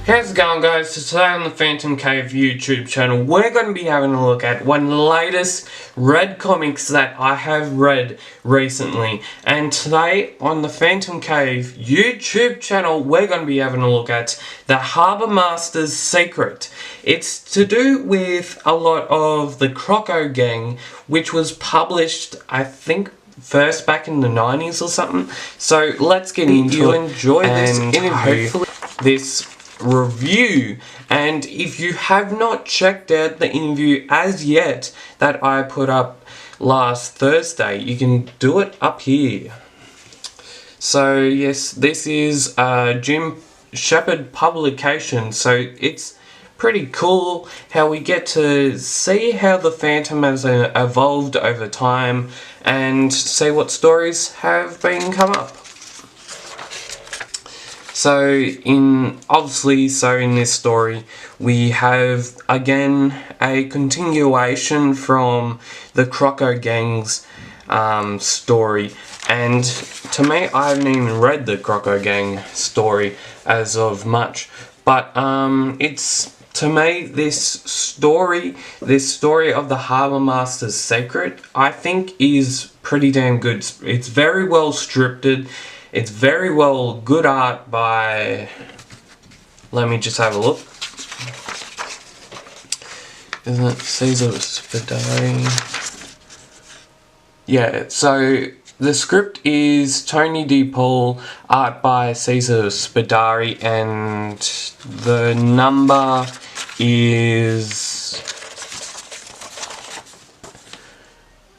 How's it going, guys? So today on the Phantom Cave YouTube channel, we're going to be having a look at one of the latest Red comics that I have read recently. And today on the Phantom Cave YouTube channel, we're going to be having a look at The Harbour Master's Secret. It's to do with a lot of the Croco Gang, which was published, I think, first back in the 90s or something. So let's get into it. Enjoy this interview, this review, and if you have not checked out the interview as yet that I put up last Thursday, you can do it up here. So yes, this is Jim Shepard publication, so it's pretty cool how we get to see how the Phantom has evolved over time and see what stories have been come up. So in this story we have again a continuation from the Croco Gang's story, and to me, I haven't even read the Croco Gang story as of much, but it's, to me, this story of the Harbour Master's Secret, I think is pretty damn good. It's very well scripted. It's very well, good art by, let me just have a look. Isn't it Cesar Spadari? Yeah, so the script is Tony D. Paul, art by Cesar Spadari, and the number is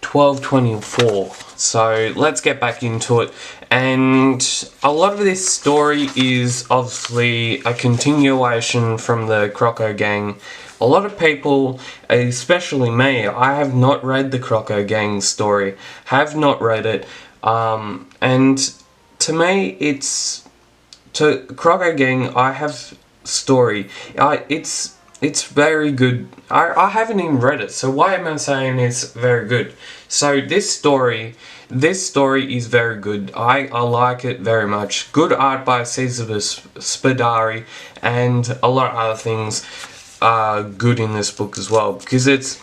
1224. So let's get back into it. And a lot of this story is obviously a continuation from the Croco Gang. A lot of people, especially me, I have not read the Croco Gang story, have not read it, and to me, to Croco Gang, I have story, it's very good. I haven't even read it, so why am I saying it's very good? So this story is very good. I like it very much. Good art by Cesar Spadari, and a lot of other things are good in this book as well, because it's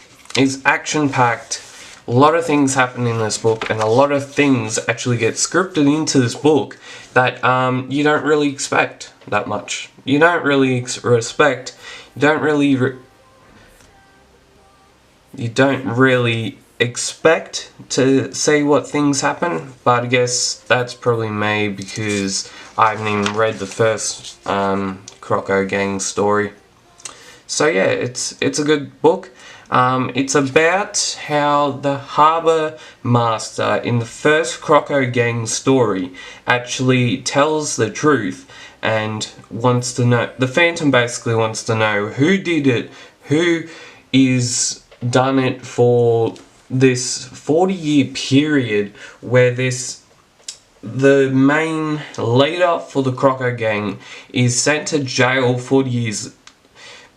action-packed. A lot of things happen in this book, and a lot of things actually get scripted into this book that you don't really expect that much. You don't really expect to see what things happen, but I guess that's probably me because I haven't even read the first Croco Gang story. So yeah, it's a good book. It's about how the Harbour Master in the first Croco Gang story actually tells the truth and wants to know, the Phantom basically wants to know who did it, who is done it for this 40-year period where the main leader for the Croco Gang is sent to jail 40 years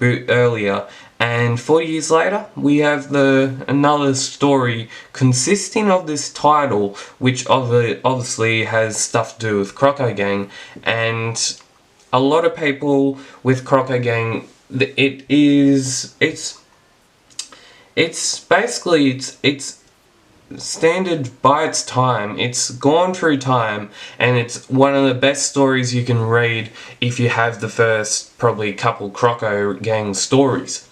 earlier, and 40 years later we have another story consisting of this title, which obviously has stuff to do with Croco Gang. And a lot of people with Croco Gang, it's standard by its time. It's gone through time, and it's one of the best stories you can read if you have the first probably couple Croco Gang stories.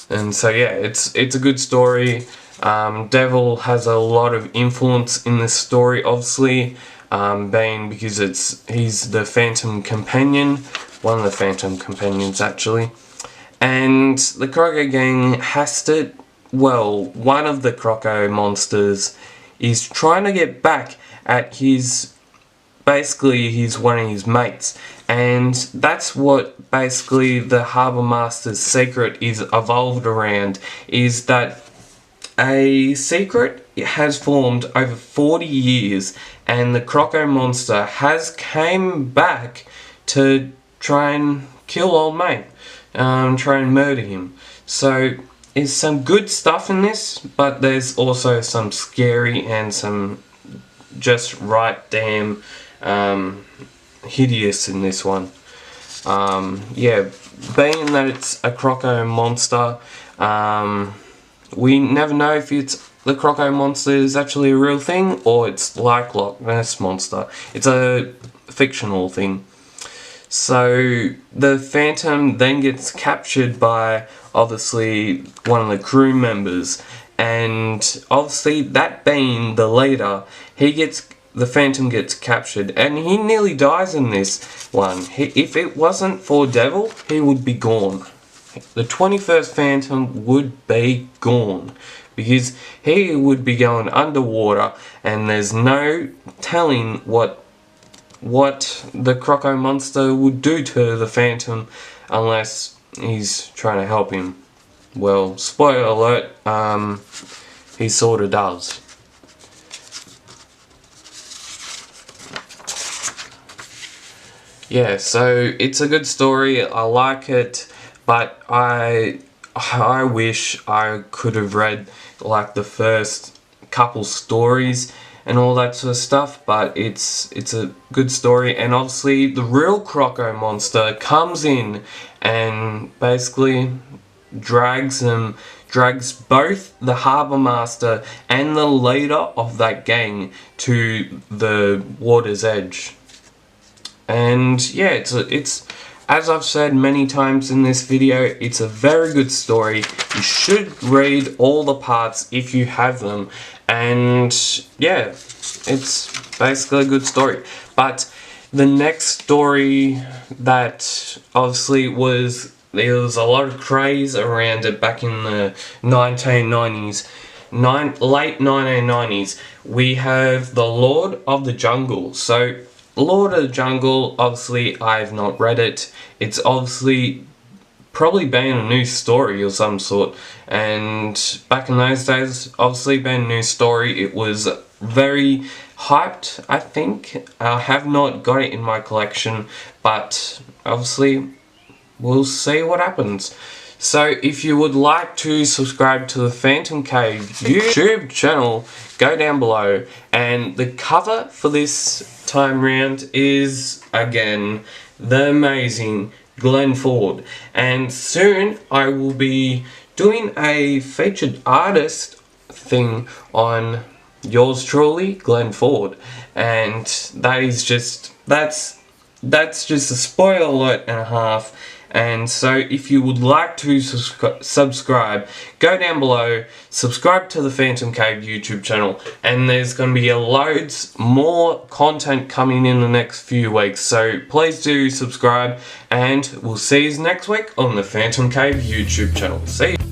And so yeah, it's a good story. Devil has a lot of influence in this story, obviously, being because he's the Phantom Companion, one of the Phantom Companions actually. And the Croco Gang has to, well, one of the Croco monsters is trying to get back at one of his mates. And that's what basically the Harbour Master's secret is evolved around, is that a secret has formed over 40 years, and the Croco monster has came back to try and kill old mate, try and murder him. So there's some good stuff in this, but there's also some scary and some just right damn hideous in this one. Yeah, being that it's a Croco monster, we never know if the Croco monster is actually a real thing or it's like Loch Ness monster. It's a fictional thing. So the Phantom then gets captured by obviously one of the crew members, and obviously that being the leader, the Phantom gets captured, and he nearly dies in this one. If it wasn't for Devil, he would be gone. The 21st Phantom would be gone, because he would be going underwater, and there's no telling what the Croco monster would do to the Phantom unless he's trying to help him. Well, spoiler alert, he sorta does. Yeah, so it's a good story, I like it, but I wish I could have read like the first couple stories and all that sort of stuff, but it's a good story, and obviously the real Croco monster comes in and basically drags both the harbour master and the leader of that gang to the water's edge. And yeah, it's as I've said many times in this video, it's a very good story. You should read all the parts if you have them, and yeah, it's basically a good story. But the next story that obviously there was a lot of craze around it back in the 1990s, late 1990s, we have The Lord of the Jungle. So Lord of the Jungle, obviously I've not read it. It's obviously probably been a new story of some sort, and back in those days, obviously being a new story, it was very hyped, I think. I have not got it in my collection, but obviously we'll see what happens. So if you would like to subscribe to the Phantom Cave YouTube channel, go down below, and the cover for this time round is again the amazing Glenn Ford, and soon I will be doing a featured artist thing on yours truly, Glenn Ford, and that's just a spoiler alert and a half. And so if you would like to subscribe, go down below, subscribe to the Phantom Cave YouTube channel, and there's going to be loads more content coming in the next few weeks, so please do subscribe, and we'll see you next week on the Phantom Cave YouTube channel. See you.